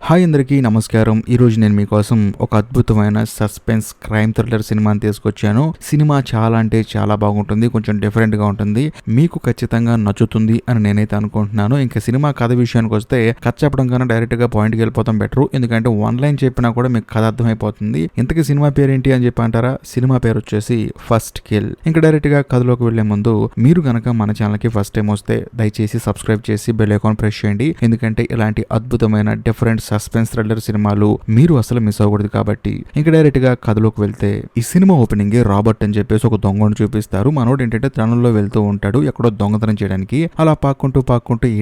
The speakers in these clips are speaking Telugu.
హాయ్ అందరికీ నమస్కారం. ఈరోజు నేను మీకోసం ఒక అద్భుతమైన సస్పెన్స్ క్రైమ్ థ్రిల్లర్ సినిమాని తీసుకొచ్చాను. సినిమా చాలా అంటే చాలా బాగుంటుంది, కొంచెం డిఫరెంట్గా ఉంటుంది, మీకు ఖచ్చితంగా నచ్చుతుంది అని నేనైతే అనుకుంటున్నాను. ఇంకా సినిమా కథ విషయానికి వస్తే కథ చెప్పడం కన్నా డైరెక్ట్గా పాయింట్కి వెళ్ళిపోతాం బెటరు. ఎందుకంటే వన్ లైన్ చెప్పినా కూడా మీకు కథ అర్థమైపోతుంది. ఇంతకీ సినిమా పేరు ఏంటి అని చెప్పి అంటారా? సినిమా పేరు వచ్చేసి ఫస్ట్ కిల్. ఇంకా డైరెక్ట్గా కథలోకి వెళ్లే ముందు మీరు కనుక మన ఛానల్కి ఫస్ట్ టైం వస్తే దయచేసి సబ్స్క్రైబ్ చేసి బెల్ ఐకాన్ ప్రెస్ చేయండి. ఎందుకంటే ఇలాంటి అద్భుతమైన డిఫరెంట్ సస్పెన్స్ థ్రిల్లర్ సినిమాలు మీరు అసలు మిస్ అవ్వకూడదు కాబట్టి. ఇంకా డైరెక్ట్ గా కథలోకి వెళ్తే ఈ సినిమా ఓపెనింగ్ రాబర్ట్ అని చెప్పేసి ఒక దొంగను చూపిస్తారు. మనోడు ఏంటంటే తనంలో వెళ్తూ ఉంటాడు ఎక్కడో దొంగతనం చేయడానికి. అలా పాక్కుంటూ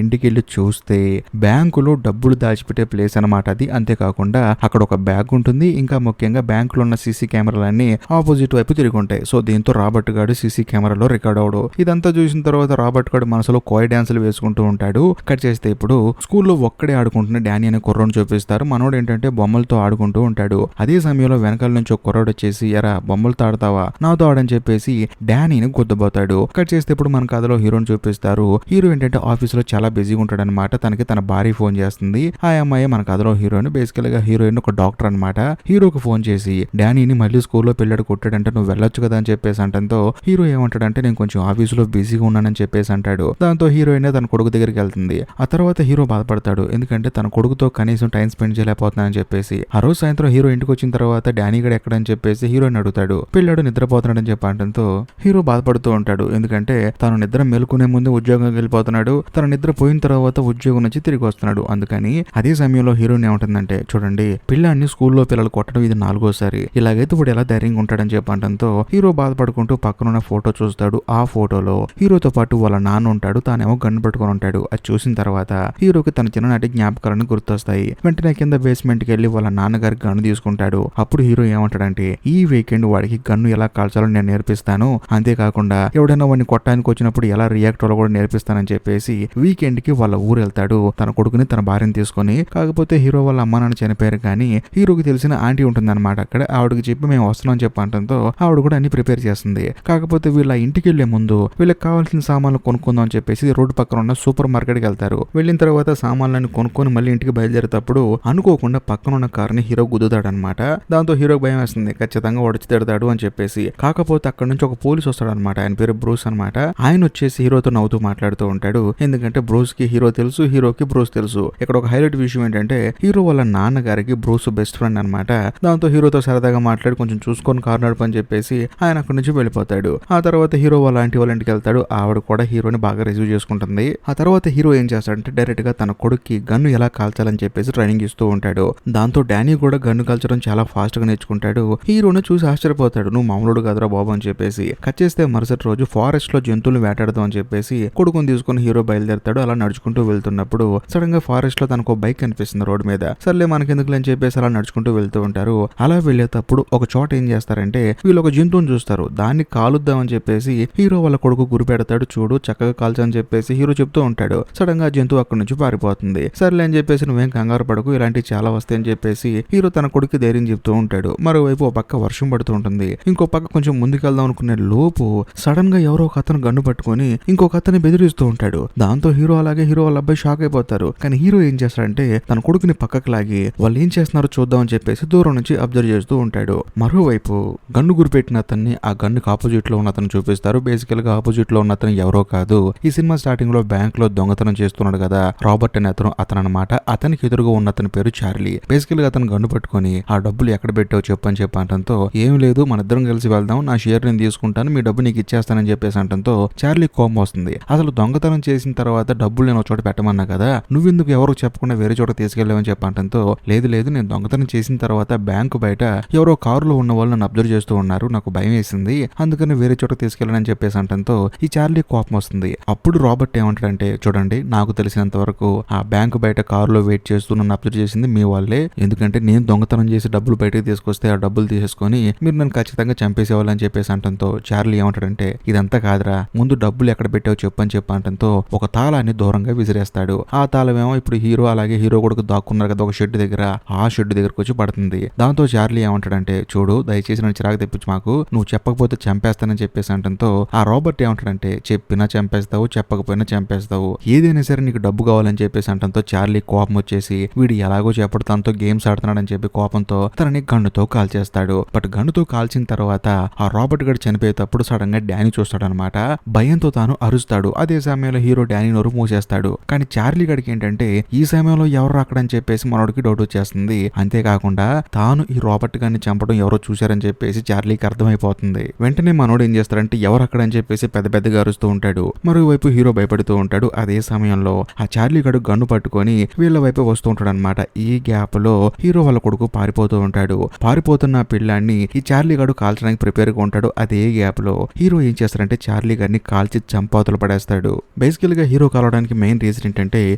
ఇంటికి వెళ్ళి చూస్తే బ్యాంకులో డబ్బులు దాచిపెట్టే ప్లేస్ అనమాట అది. అంతేకాకుండా అక్కడ ఒక బ్యాగ్ ఉంటుంది. ఇంకా ముఖ్యంగా బ్యాంకులో ఉన్న సీసీ కెమెరాలన్నీ ఆపోజిట్ వైపు తిరిగి ఉంటాయి. సో దీంతో రాబర్ట్ గాడు సీసీ కెమెరాలో రికార్డ్ అవడు. ఇదంతా చూసిన తర్వాత రాబర్ట్ గాడు మనసులో కోయ్ డాన్సులు వేసుకుంటూ ఉంటాడు. కట్ చేస్తే ఇప్పుడు స్కూల్లో ఒక్కడే ఆడుకుంటున్న డానీ అనే కుర్రోని చూపిస్తారు. మనోడు ఏంటంటే బొమ్మలతో ఆడుకుంటూ ఉంటాడు. అదే సమయంలో వెనకాల నుంచి ఒక కుర్రోడు వచ్చేసి ఎరా బొమ్మలతో ఆడతావా, నాతో ఆడని చెప్పేసి డానీని గుద్దబోతాడు. కట్ చేస్తే ఇప్పుడు మన కథలో హీరోని చూపిస్తారు. హీరో ఏంటంటే ఆఫీస్ లో చాలా బిజీగా ఉంటాడు అనమాట. తనకి తన భార్య ఫోన్ చేస్తుంది. ఆ అమ్మాయి మన కథలో హీరోయిన్. బేసికల్ గా హీరోయిన్ ఒక డాక్టర్ అనమాట. హీరోకి ఫోన్ చేసి డానీని మళ్ళీ స్కూల్లో పిల్లడు కొట్టాడంటే నువ్వు వెళ్ళొచ్చు కదా అని చెప్పేసి అంటంతో హీరో ఏమంటాడంటే నేను కొంచెం ఆఫీస్ లో బిజీగా ఉన్నానని చెప్పేసి అంటాడు. దాంతో హీరోయిన్ తన కొడుకు దగ్గరికి వెళ్తుంది. ఆ తర్వాత హీరో బాధపడతాడు. ఎందుకంటే తన కొడుకుతో కనీసం టైం స్పెండ్ చేయలేకపోతున్నానని చెప్పేసి. ఆ రోజు సాయంత్రం హీరో ఇంటికి వచ్చిన తర్వాత డానీ గడు ఎక్కడని చెప్పేసి హీరోయిన్ అడుగుతాడు. పిల్లాడు నిద్రపోతున్నాడని చెప్పి అంటంతో హీరో బాధపడుతూ ఉంటాడు. ఎందుకంటే తను నిద్ర మేలుకునే ముందు ఉద్యోగం వెళ్ళిపోతున్నాడు. తన నిద్ర పోయిన తర్వాత ఉద్యోగం నుంచి తిరిగి వస్తున్నాడు. అందుకని అదే సమయంలో హీరోయిన్ ఏమంటుందంటే చూడండి పిల్లాన్ని స్కూల్లో పిల్లలు కొట్టడం ఇది 4వసారి. ఇలాగైతే ఇప్పుడు ఎలా ధైర్యంగా ఉంటాడని చెప్పి అంటంతో హీరో బాధపడుకుంటూ పక్కనున్న ఫోటో చూస్తాడు. ఆ ఫోటోలో హీరోతో పాటు వాళ్ళ నాన్న ఉంటాడు. తానేమో గన్ను పెట్టుకుని ఉంటాడు. అది చూసిన తర్వాత హీరోకి తన చిన్ననాటి జ్ఞాపకాలను గుర్తొస్తాయి. వెంటనే కింద బేస్మెంట్ కి వెళ్లి వాళ్ళ నాన్నగారి గన్ను తీసుకుంటాడు. అప్పుడు హీరో ఏమంటాడంటే ఈ వీకెండ్ వాడికి గన్ను ఎలా కాల్చాలో నేను నేర్పిస్తాను. అంతేకాకుండా ఎవడైనా వాడిని కొట్టడానికి వచ్చినప్పుడు ఎలా రియాక్ట్ అవ్వాలో కూడా నేర్పిస్తానని చెప్పేసి వీకెండ్ కి వాళ్ళ ఊరు వెళ్తాడు. తన కొడుకుని తన భార్యను తీసుకొని. కాకపోతే హీరో వాళ్ళ అమ్మ నాన్న చనిపోయారు. కానీ హీరోకి తెలిసిన ఆంటీ ఉంటుంది అనమాట అక్కడ. ఆవిడకి చెప్పి మేము వస్తున్నాం చెప్పంటంతో ఆవిడ కూడా అన్ని ప్రిపేర్ చేస్తుంది. కాకపోతే వీళ్ళ ఇంటికి వెళ్లే ముందు వీళ్ళకి కావాల్సిన సామాన్లు కొనుక్కుందాం అని చెప్పేసి రోడ్డు పక్కన ఉన్న సూపర్ మార్కెట్ కి వెళ్తారు. వెళ్ళిన తర్వాత సామాన్లను కొనుక్కొని మళ్ళీ ఇంటికి బయలుదేరేటప్పుడు అనుకోకుండా పక్కన ఉన్న కార్ని హీరో గుద్దుతాడనమాట. దాంతో హీరోకి భయం వేస్తుంది. ఖచ్చితంగా వాడు వచ్చి తిడతాడు అని చెప్పేసి. కాకపోతే అక్కడ నుంచి ఒక పోలీస్ వస్తాడనమాట. ఆయన పేరు బ్రూస్ అనమాట. ఆయన వచ్చేసి హీరోతో నవ్వుతూ మాట్లాడుతూ ఉంటాడు. ఎందుకంటే బ్రూస్ కి హీరో తెలుసు, హీరోకి బ్రూస్ తెలుసు. ఇక్కడ ఒక హైలైట్ విషయం ఏంటంటే హీరో వాళ్ళ నాన్నగారికి బ్రూస్ బెస్ట్ ఫ్రెండ్ అనమాట. దాంతో హీరోతో సరదాగా మాట్లాడి కొంచెం చూసుకొని కారు నడుపు అని చెప్పేసి ఆయన అక్కడి నుంచి వెళ్ళిపోతాడు. ఆ తర్వాత హీరో వాళ్ళ ఆంటీ వాళ్ళ ఇంటికి వెళ్తాడు. ఆవిడ కూడా హీరోని బాగా రిసీవ్ చేసుకుంటుంది. ఆ తర్వాత హీరో ఏం చేస్తాడంటే డైరెక్ట్ గా తన కొడుక్కి గన్ను ఎలా కాల్చాలని చెప్పేసి ట్రైనింగ్ ఇస్తూ ఉంటాడు. దాంతో డానీ కూడా గన్ను కాల్చడం చాలా ఫాస్ట్ గా నేర్చుకుంటాడు. హీరోని చూసి ఆశ్చర్యపోతాడు. నువ్వు మామూలుడు కాదురా బాబు అని చెప్పేసి. కట్ చేస్తే మరుసటి రోజు ఫారెస్ట్ లో జంతువులు వేటాడదాం అని చెప్పేసి కొడుకుని తీసుకుని హీరో బయలుదేరతాడు. అలా నడుచుకుంటూ వెళ్తున్నప్పుడు సడన్ గా ఫారెస్ట్ లో తనకు బైక్ కనిపిస్తుంది రోడ్ మీద. సర్లే మనకెందుకు అని చెప్పేసి అలా నడుచుకుంటూ వెళ్తూ ఉంటారు. అలా వెళ్ళేటప్పుడు ఒక చోట ఏం చేస్తారంటే వీళ్ళు ఒక జంతువుని చూస్తారు. దాన్ని కాలుద్దాం అని చెప్పేసి హీరో వాళ్ళ కొడుకు గురి పెడతాడు. చూడు చక్కగా కాల్చని చెప్పేసి హీరో చెప్తూ ఉంటాడు. సడన్ గా జంతువు అక్కడి నుంచి పారిపోతుంది. సర్లే అని చెప్పేసి నువ్వేం కంగారు పడకు, ఇలాంటివి చాలా వస్తాయని చెప్పేసి హీరో తన కొడుకు ధైర్యం చెప్తూ ఉంటాడు. మరోవైపు ఒక పక్క వర్షం పడుతూ ఉంటుంది. ఇంకో పక్క కొంచెం ముందుకెళ్దాం అనుకునే లోపు సడన్ గా ఎవరో ఒక అతను గన్ను పట్టుకొని ఇంకొక అతన్ని బెదిరిస్తూ ఉంటాడు. దాంతో హీరో వాళ్ళ అబ్బాయి షాక్ అయిపోతారు. కానీ హీరో ఏం చేస్తాడంటే తన కొడుకుని పక్కకు లాగి వాళ్ళు ఏం చేస్తున్నారో చూద్దాం అని చెప్పేసి దూరం నుంచి అబ్జర్వ్ చేస్తూ ఉంటాడు. మరోవైపు గన్ను గురిపెట్టిన అతన్ని ఆ గన్నుకి ఆపోజిట్ లో ఉన్న అతను చూపిస్తారు. బేసికల్ గా ఆపోజిట్ లో ఉన్న అతను ఎవరో కాదు, ఈ సినిమా స్టార్టింగ్ లో బ్యాంక్ లో దొంగతనం చేస్తున్నాడు కదా రాబర్ట్ అనే అతను అనమాట. అతనికి ఎదురుగా ఉన్న అతని పేరు చార్లీ. బేసికల్ గా అతను గన్ను పట్టుకొని ఆ డబ్బులు ఎక్కడ పెట్టావు చెప్పని చెప్పి అంటంతో ఏం లేదు మన ఇద్దరం కలిసి వెళ్దాం, నా షేర్ నేను తీసుకుంటాను, మీ డబ్బు నీకు ఇచ్చేస్తానని చెప్పేసి అంటంతో చార్లీ కోపం వస్తుంది. అసలు దొంగతనం చేసిన తర్వాత డబ్బులు నేను ఒక చోట పెట్టమన్నా కదా, నువ్వెందుకు ఎవరు చెప్పకుండా వేరే చోట తీసుకెళ్ళావని చెప్పి అంటంతో లేదు నేను దొంగతనం చేసిన తర్వాత బ్యాంకు బయట ఎవరో కారులో ఉన్న వాళ్ళు నన్ను అబ్జర్వ్ చేస్తూ ఉన్నారు, నాకు భయం వేసింది, అందుకని వేరే చోట తీసుకెళ్ళానని చెప్పేసి అంటంతో ఈ చార్లీ కోపం వస్తుంది. అప్పుడు రాబర్ట్ ఏమంటాడంటే చూడండి నాకు తెలిసినంత వరకు ఆ బ్యాంకు బయట కారులో వెయిట్ చేస్తూ నన్ను అబ్జర్వ్ చేసింది మీ వాళ్ళే. ఎందుకంటే నేను దొంగతనం చేసి డబ్బులు బయటకు తీసుకొస్తే ఆ డబ్బులు తీసేసుకొని మీరు నన్ను ఖచ్చితంగా చంపేసేవాళ్ళని చెప్పేసి అంటంతో చార్లీ ఏమంటాడంటే ఇదంతా కాదురా, ముందు డబ్బులు ఎక్కడ పెట్టావు చెప్పని చెప్పి అంటంతో ఒక తాళాన్ని దూరంగా విసిరేస్తాడు. ఆ తాళమేమో ఇప్పుడు హీరో అలాగే హీరో కొడుకు దాక్కున్నారు కదా ఒక షెడ్ దగ్గర, ఆ షెడ్ దగ్గరకు వచ్చి పడుతుంది. దాంతో చార్లీ ఏమంటాడంటే చూడు దయచేసి నన్ను చిరాకు తెప్పించు మాకు, నువ్వు చెప్పకపోతే చంపేస్తానని చెప్పేసి అంటంతో ఆ రాబర్ట్ ఏమంటాడంటే చెప్పినా చంపేస్తావు చెప్పకపోయినా చంపేస్తావు, ఏదైనా సరే నీకు డబ్బు కావాలని చెప్పేసి అంటంతో చార్లీ కోపం వచ్చేసి వీడు ఎలాగో చెప్పడు తనతో గేమ్స్ ఆడుతున్నాడని చెప్పి కోపంతో తనని గన్నుతో కాల్చేస్తాడు. బట్ గన్నుతో కాల్చిన తర్వాత ఆ రాబర్ట్ గడు చనిపోయేటప్పుడు సడన్ గా డానీ చూస్తాడనమాట. భయంతో తాను అరుస్తాడు. అదే సమయంలో హీరో డానీ నోరు మూసేస్తాడు. కానీ చార్లీ గడికి ఏంటంటే ఈ సమయంలో ఎవరు అక్కడని చెప్పేసి మనోడికి డౌట్ వచ్చేస్తుంది. అంతేకాకుండా తాను ఈ రాబర్ట్ గారిని చంపడం ఎవరో చూశారని చెప్పేసి చార్లీకి అర్థమైపోతుంది. వెంటనే మనోడు ఏం చేస్తాడంటే ఎవరు అక్కడ అని చెప్పేసి పెద్ద పెద్దగా అరుస్తూ ఉంటాడు. మరోవైపు హీరో భయపడుతూ ఉంటాడు. అదే సమయంలో ఆ చార్లీ గడు గన్ను పట్టుకొని వీళ్ళ వైపు వస్తూ ఉంటాడు అనమాట. ఈ గ్యాప్ లో హీరో వాళ్ళ కొడుకు పారిపోతూ ఉంటాడు. పారిపోతున్న పిల్లాన్ని ఈ చార్లీ గడు కాల్చడానికి ప్రిపేర్ గా ఉంటాడు. అదే గ్యాప్ లో హీరో ఏం చేస్తాడంటే చార్లీ గారిని కాల్చి చంపాతులు పడేస్తాడు. బేసికల్ గా హీరో కాలవడానికి మెయిన్ రీజన్ ఏంటంటే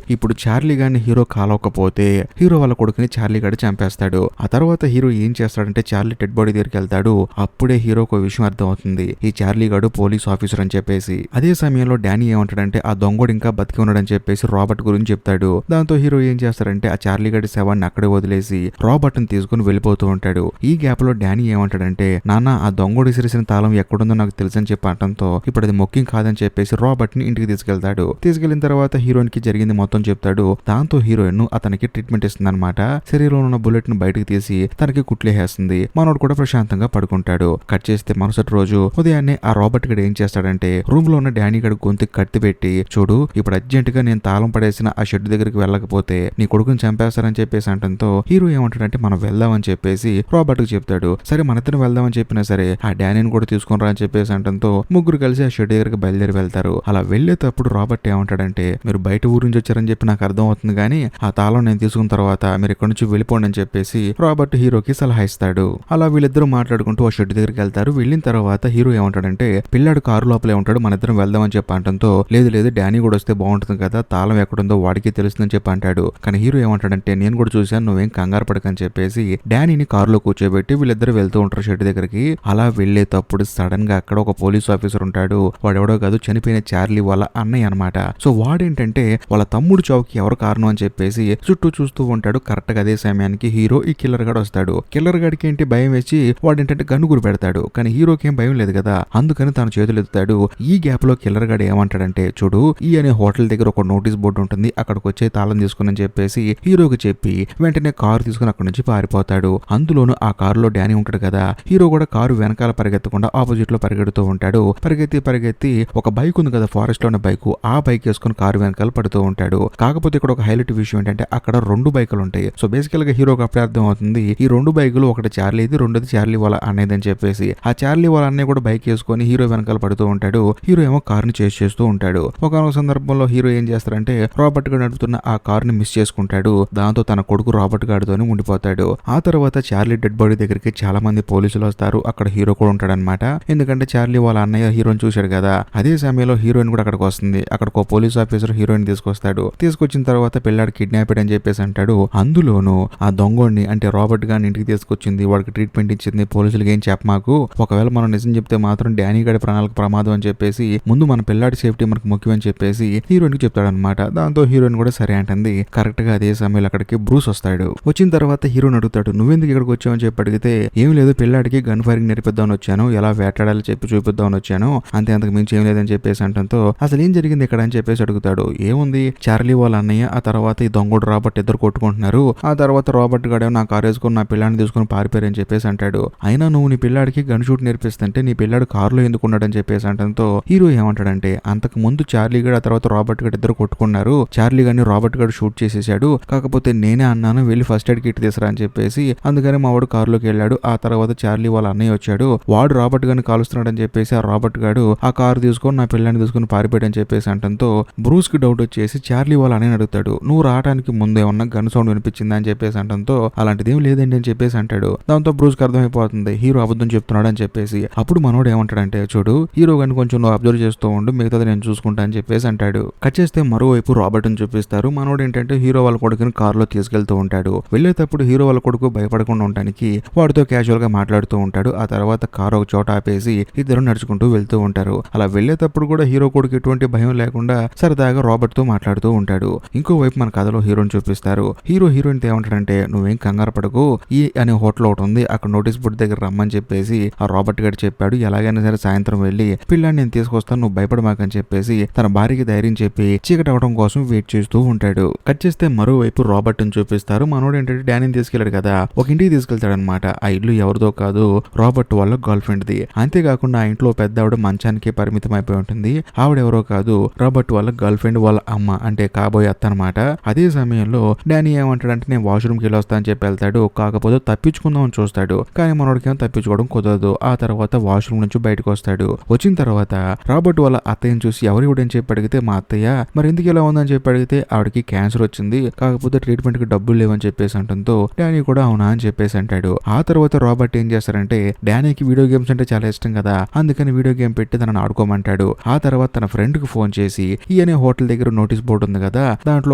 ఇప్పుడు చార్లీ గారిని హీరో కాలవకపోతే హీరో వాళ్ళ కొడుకుని చార్లీ గడు చంపేస్తాడు. ఆ తర్వాత హీరో ఏం చేస్తాడంటే చార్లీ డెడ్ బాడీ దగ్గరికి వెళ్తాడు. అప్పుడే హీరోకి ఒక విషయం అర్థం అవుతుంది. ఈ చార్లీ గడు పోలీస్ ఆఫీసర్ అని చెప్పేసి. అదే సమయంలో డానీ ఏమంటాడంటే ఆ దొంగోడు ఇంకా బతికి ఉన్నాడని చెప్పేసి రాబర్ట్ గురించి చెప్తాడు. దాంతో హీరో ఏం చేస్తాడంటే ఆ చార్లీ గడి శవాన్ని అక్కడే వదిలేసి రాబర్ట్ ని తీసుకుని వెళ్ళిపోతూ ఉంటాడు. ఈ గ్యాప్ లో డానీ ఏమంటాడంటే నాన్న ఆ దొంగోడు విసిరిసిన తాళం ఎక్కడుందో నాకు తెలుసని చెప్పి అనటంతో ఇప్పుడు అది మొక్కింగ్ కాదని చెప్పేసి రాబర్ట్ ని ఇంటికి తీసుకెళ్తాడు. తీసుకెళ్లిన తర్వాత హీరోయిన్ కి జరిగింది మొత్తం చెప్తాడు. దాంతో హీరోయిన్ అతనికి ట్రీట్మెంట్ ఇస్తుంది అనమాట. శరీరంలో ఉన్న బుల్లెట్ ని బయటకు తీసి తనకి కుట్లేసేస్తుంది. మనోడు కూడా ప్రశాంతంగా పడుకుంటాడు. కట్ చేస్తే మరుసటి రోజు ఉదయాన్నే ఆ రాబర్ట్ గడు ఏం చేస్తాడంటే రూమ్ లో ఉన్న డానీ గడు గొంతుకి కత్తి పెట్టి చూడు ఇప్పుడు అర్జెంట్ గా నేను తాళం పడేసిన ఆ షెడ్ దగ్గరికి వెళ్ళకపోతే నీ కొడుకుని చంపేస్తారని చెప్పేసి అంటంతో హీరో ఏమంటాడంటే మనం వెళ్దామని చెప్పేసి రాబర్ట్ కు చెప్తాడు. సరే మనతో వెళ్దామని చెప్పినా సరే ఆ డానీని కూడా తీసుకుని రా అని చెప్పేసి అంటంతో ముగ్గురు కలిసి ఆ షెడ్ దగ్గరికి బయలుదేరి వెళ్తారు. అలా వెళ్లేటప్పుడు రాబర్ట్ ఏమంటాడంటే మీరు బయట ఊరు నుంచి వచ్చారని చెప్పి నాకు అర్థం అవుతుంది కానీ ఆ తాళం నేను తీసుకున్న తర్వాత మీరు ఇక్కడ నుంచి వెళ్ళిపోండి అని చెప్పేసి రాబర్ట్ హీరోకి సలహా ఇస్తాడు. అలా వీళ్ళిద్దరూ మాట్లాడుకుంటూ ఆ షెడ్ దగ్గరికి వెళ్తారు. వెళ్ళిన తర్వాత హీరో ఏమంటాడంటే పిల్లాడు కారు లోపలే ఉంటాడు మన ఇద్దరం వెళ్దామని చెప్పి అంటంతో లేదు లేదు డానీ కూడా వస్తే బాగుంటుంది కదా తాళం ఎక్కడుందో వాడికి తెలుస్తుందని చెప్పి అంటాడు. కానీ హీరో ఏమంటాడంటే నేను కూడా చూశాను నువ్వేం కంగారు పడకని చెప్పేసి డానీని కారులో కూర్చోబెట్టి వీళ్ళిద్దరు వెళ్తూ ఉంటారు షెడ్ దగ్గరికి. అలా వెళ్లేటప్పుడు సడన్ గా అక్కడ ఒక పోలీస్ ఆఫీసర్ ఉంటాడు. వాడెవడో కాదు చనిపోయిన చార్లీ వాళ్ళ అన్నయ్య అనమాట. సో వాడేంటంటే వాళ్ళ తమ్ముడు చావుకి ఎవరు కారణం అని చెప్పేసి చుట్టూ చూస్తూ ఉంటాడు. కరెక్ట్ గా అదే సమయానికి హీరో ఈ కిల్లర్ గాడు వస్తాడు. కిల్లర్ గాడికి ఏంటి భయం వేసి వాడేంటంటే గన్ను గురి పెడతాడు. కానీ హీరోకి ఏం భయం లేదు కదా అందుకని తన చేతులు ఎత్తుతాడు. ఈ గ్యాప్ లో కిల్లర్ గాడు ఏమంటాడంటే చూడు ఈ అనే హోటల్ దగ్గర ఒక నోటీస్ బోర్డు ఉంటుంది అక్కడికి వచ్చే తాళం తీసుకుని చెప్పేసి హీరోకి చెప్పి వెంటనే కారు తీసుకుని అక్కడి నుంచి పారిపోతాడు. అందులోనూ ఆ కారులో డానీ ఉంటాడు కదా హీరో కూడా కారు వెనకాల పరిగెత్తకుండా ఆపోజిట్ లో పరిగెడుతూ ఉంటాడు. పరిగెత్తి ఒక బైక్ ఉంది కదా ఫారెస్ట్ లోని బైక్ ఆ బైక్ వేసుకుని కారు వెనకాల పడుతూ ఉంటాడు. కాకపోతే ఇక్కడ ఒక హైలైట్ విషయం ఏంటంటే అక్కడ 2 బైకులు ఉంటాయి. సో బేసికల్ గా హీరోకి అప్పుడే అర్థం అవుతుంది ఈ 2 బైకులు ఒకటి చార్లీది రెండోది చార్లీ వాళ్ళ అన్నయ్యది అని చెప్పేసి. ఆ చార్లీ వాళ్ళ అన్నయ్య కూడా బైక్ వేసుకొని హీరో వెనకాల పడుతూ ఉంటాడు. హీరో ఏమో కారుని చేస్ చేస్తూ ఉంటాడు. ఒక సందర్భంలో హీరో ఏం చేస్తారంటే రాబర్ట్ గారు నడుపుతున్న ఆ కారుని మిస్ చేసుకుంటాడు. దాంతో తన కొడుకు రాబర్ట్ గారితోనే ఉండిపోతాడు. ఆ తర్వాత చార్లీ డెడ్ బాడీ దగ్గరికి చాలా మంది పోలీసులు వస్తారు. అక్కడ హీరో కూడా ఉంటాడనమాట. ఎందుకంటే చార్లీ వాళ్ళ అన్నయ్య హీరోని చూశాడు కదా. అదే సమయంలో హీరోయిన్ కూడా అక్కడికి వస్తుంది. అక్కడికి ఒక పోలీస్ ఆఫీసర్ హీరోయిన్ తీసుకొస్తాడు. తీసుకొచ్చిన తర్వాత పిల్లాడు కిడ్నాప్ అని చెప్పేసి అంటాడు. అందులోనూ ఆ దొంగోడిని అంటే రాబర్ట్ గారిని ఇంటికి తీసుకొచ్చింది వాడికి ట్రీట్మెంట్ ఇచ్చింది పోలీసులకి ఏం చెప్పమాకు ఒకవేళ మనం నిజం చెప్తే మాత్రం డానీ గడి ప్రాణాలకు ప్రమాదం అని చెప్పేసి ముందు మన పిల్లాడి సేఫ్టీ మనకు ముఖ్యం అని చెప్పేసి హీరోయిన్ కి చెప్తాడనమాట. దాంతో హీరోయిన్ కూడా సరే అంటుంది. కరెక్ట్ గా అదే సమయంలో అక్కడికి బ్రూస్ వస్తాడు. వచ్చిన తర్వాత హీరోని అడుగుతాడు నువ్వెందుకు ఇక్కడికి వచ్చావని చెప్పి అడిగితే ఏం లేదు పిల్లాడికి గన్ ఫైరింగ్ నేర్పిద్దామని వచ్చాను ఎలా వేటాడాలి చెప్పి చూపిద్దామని వచ్చాను అంతే అంతకు మించి ఏం లేదని చెప్పేసి అంటంతో అసలు ఏం జరిగింది ఇక్కడ అని చెప్పేసి అడుగుతాడు. ఏముంది చార్లీ వాళ్ళ అన్నయ్య ఆ తర్వాత ఈ దొంగోడు రాబర్ట్ ఇద్దరు కొట్టుకుంటున్నారు. ఆ తర్వాత రాబర్ట్ గాడే నా కారు వేసుకుని నా పిల్లాడిని తీసుకుని పారిపోయారని చెప్పేసి అంటాడు. అయినా నువ్వు నీ పిల్లాడికి గన్ షూట్ నేర్పిస్తుంటే నీ పిల్లాడు కారులో ఎందుకు ఉన్నాడని చెప్పేసి అంటంతో హీరో ఏమంటాడంటే అంతకు ముందు చార్లీ గడు ఆ తర్వాత రాబర్ట్ గడు ఇద్దరు కొట్టుకున్నారు. చార్లీ గారిని రాబర్ట్ గడు షూట్ చేసేసాడు. కాకపోతే నేనే అన్నాను వెళ్ళి ఫస్ట్ ఎయిడ్ కిట్ తీసురా అని చెప్పేసి అందుకని మా వాడు కారులోకి వెళ్ళాడు. ఆ తర్వాత చార్లీ వాళ్ళ అన్నయ్య వచ్చాడు. వాడు రాబర్ట్ గారిని కాలుస్తున్నాడు అని చెప్పేసి ఆ రాబర్ట్ గాడు ఆ కారు తీసుకొని నా పిల్లాన్ని తీసుకుని పారిపోయాడని చెప్పేసి అంటంతో బ్రూస్ కి డౌట్ వచ్చేసి చార్లీ వాళ్ళ అన్నయ్య అడుగుతాడు నువ్వు రావడానికి ముందు ఏమన్నా గన్ సౌండ్ వినిపించిందా అని చెప్పేసి అంటంతో అలాంటిది ఏం లేదండి అని చెప్పేసి అంటాడు. దాంతో బ్రూస్ కి అర్థమైపోతుంది హీరో అబద్ధం చెప్తున్నాడు అని చెప్పేసి. అప్పుడు మనోడు ఏమంటాడంటే చూడు హీరో గారిని కొంచెం నువ్వు అబ్జర్వ్ చేస్తూ ఉండు మిగతాది నేను చూసుకుంటా అని చెప్పేసి అంటాడు. కట్ చేస్తే మరోవైపు రాబర్ట్ ని చూపిస్తారు. మనోడు ఏంటంటే హీరో వాళ్ళ కొడుకుని కారులో తీసుకెళ్తూ ఉంటాడు. వెళ్ళేటప్పుడు హీరో వాళ్ళ కొడుకు భయపడకుండా ఉండడానికి వాడితో క్యాజువల్ గా మాట్లాడుతూ ఉంటాడు. ఆ తర్వాత కారు ఒక చోట ఆపేసి ఇద్దరు నడుచుకుంటూ వెళ్తూ ఉంటారు. అలా వెళ్ళేటప్పుడు కూడా హీరో కొడుకు ఎటువంటి భయం లేకుండా సరదాగా రాబర్ట్ తో మాట్లాడుతూ ఉంటాడు. ఇంకోవైపు మన కథలో హీరోని చూపిస్తారు. హీరోయిన్ ఏమంటాడంటే నువ్వేం కంగారు పడకు ఈ అనే హోటల్ ఒకటి ఉంది అక్కడ నోటీస్ బోర్డు దగ్గర రమ్మని చెప్పేసి ఆ రాబర్ట్ గారు చెప్పాడు. ఎలాగైనా సరే సాయంత్రం వెళ్ళి పిల్లాన్ని నేను తీసుకొస్తాను నువ్వు భయపడమాకని చెప్పేసి తన భార్యకి ధైర్యం చెప్పి చీకటి అవడం కోసం వెయిట్ చేస్తూ ఉంటాడు. కట్ చేస్తే మరోవైపు మరోవైపు రాబర్ట్ ని చూపిస్తారు. మనోడు ఏంటంటే డానీని తీసుకెళ్లాడు కదా, ఒక ఇంటికి తీసుకెళ్తాడనమాట. ఆ ఇల్లు ఎవరిదో కాదు, రాబర్ట్ వాళ్ళ గర్ల్ ఫ్రెండ్ ది. అంతేకాకుండా ఆ ఇంట్లో పెద్ద ఆవిడ మంచానికి పరిమితం అయిపోయి ఉంటుంది. ఆవిడెవరో కాదు, రాబర్ట్ వాళ్ళ గర్ల్ ఫ్రెండ్ వాళ్ళ అమ్మ, అంటే కాబోయే అత్త అనమాట. అదే సమయంలో డానీ ఏమంటాడంటే నేను వాష్రూమ్కి వెళ్ళి వస్తా అని చెప్పి వెళ్తాడు. కాకపోతే తప్పించుకుందామని చూస్తాడు, కానీ మనోడికేమో తప్పించుకోవడం కుదరదు. ఆ తర్వాత వాష్రూమ్ నుంచి బయటకు వస్తాడు. వచ్చిన తర్వాత రాబర్ట్ వాళ్ళ అత్తయ్యని చూసి ఎవరు ఇవ్వడని చెప్పి అడిగితే మా అత్తయ్య. మరి ఎందుకు ఇలా ఉందని చెప్పి అడిగితే ఆవిడకి క్యాన్సర్ వచ్చింది, కాకపోతే ట్రీట్మెంట్ కి డబ్బులు లేవని చెప్పేసి అంటంతో డానీ కూడా అవునా అని చెప్పేసి అంటాడు. ఆ తర్వాత రాబర్ట్ ఏం చేస్తారంటే డానీకి వీడియో గేమ్స్ అంటే చాలా ఇష్టం కదా, అందుకని వీడియో గేమ్ పెట్టి తనని ఆడుకోమంటాడు. ఆ తర్వాత తన ఫ్రెండ్ కి ఫోన్ చేసి ఈ అనే హోటల్ దగ్గర నోటీస్ బోర్డు ఉంది కదా, దాంట్లో